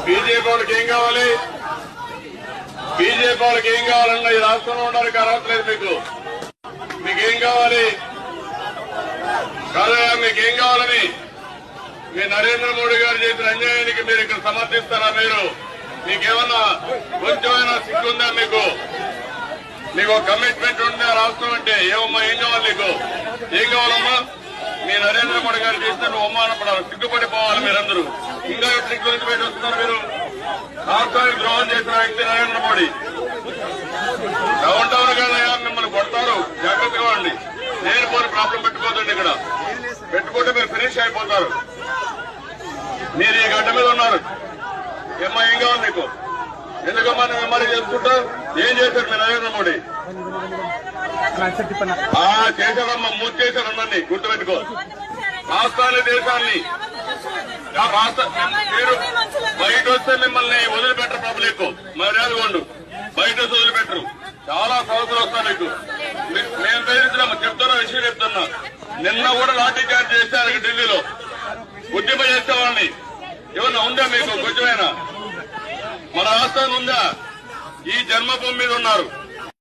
BJP వాళ్ళకి ఏం కావాలి? బీజేపీ వాళ్ళకి ఏం కావాలన్నా ఈ రాష్ట్రంలో ఉండడానికి అర్హత లేదు. మీకేం కావాలి? కాదయా, మీకేం కావాలని? మీ నరేంద్ర మోడీ గారు చేసిన అన్యాయానికి మీరు ఇక్కడ సమర్థిస్తారా? మీకేమన్నా కొంచెమైనా సిగ్గుందా? మీకు ఒక కమిట్మెంట్ ఉందా రాష్ట్రం అంటే? ఏమమ్మా, ఏం కావాలి నీకు? ఏం కావాలమ్మా? మీ నరేంద్ర మోడీ గారు చేస్తే నువ్వు అవమానపడాలి, సిగ్గుపడిపోవాలి మీరందరూ. ఇంకా సిగ్గు నుంచి పెట్టి వస్తున్నారు మీరు. రాష్ట్రానికి ద్రోహం చేసిన వ్యక్తి నరేంద్ర మోడీ. డౌన్ టౌన్ గానయ్యా, మిమ్మల్ని కొడతారు, జాగ్రత్తగా ఉండి. నేను పోని ప్రాబ్లం పెట్టుకోదండి. ఇక్కడ పెట్టుకుంటే మీరు ఫినిష్ అయిపోతారు. మీరు ఈ గడ్డ మీద ఉన్నారు. ఏమ్మా, ఏం కావాలి నీకు? ఎందుకమ్మా నువ్వు ఎంఆర్ఐ చేసుకుంటా? ఏం చేశారు మీ నరేంద్ర మోడీ? చేశారమ్మా, మూర్తి చేశారు. అందరినీ గుర్తుపెట్టుకో. రాష్ట్రాన్ని, దేశాన్ని మీరు బయట వస్తే మిమ్మల్ని వదిలిపెట్టరు. పబ్లిక్ మర్యాద కొండు. బయట వదిలిపెట్టరు. చాలా సమస్యలు వస్తాయి మీకు. మేము బెదిరించినాము, విషయం చెప్తున్నా. నిన్న కూడా లాఠీ చార్జ్ చేశారు ఢిల్లీలో. ఉద్యమ చేసే వాళ్ళని ఏమన్నా ఉందా మీకు? కొంచెమైనా మన రాష్ట్రాన్ని ఉందా? ఈ జన్మభూమి మీద ఉన్నారు.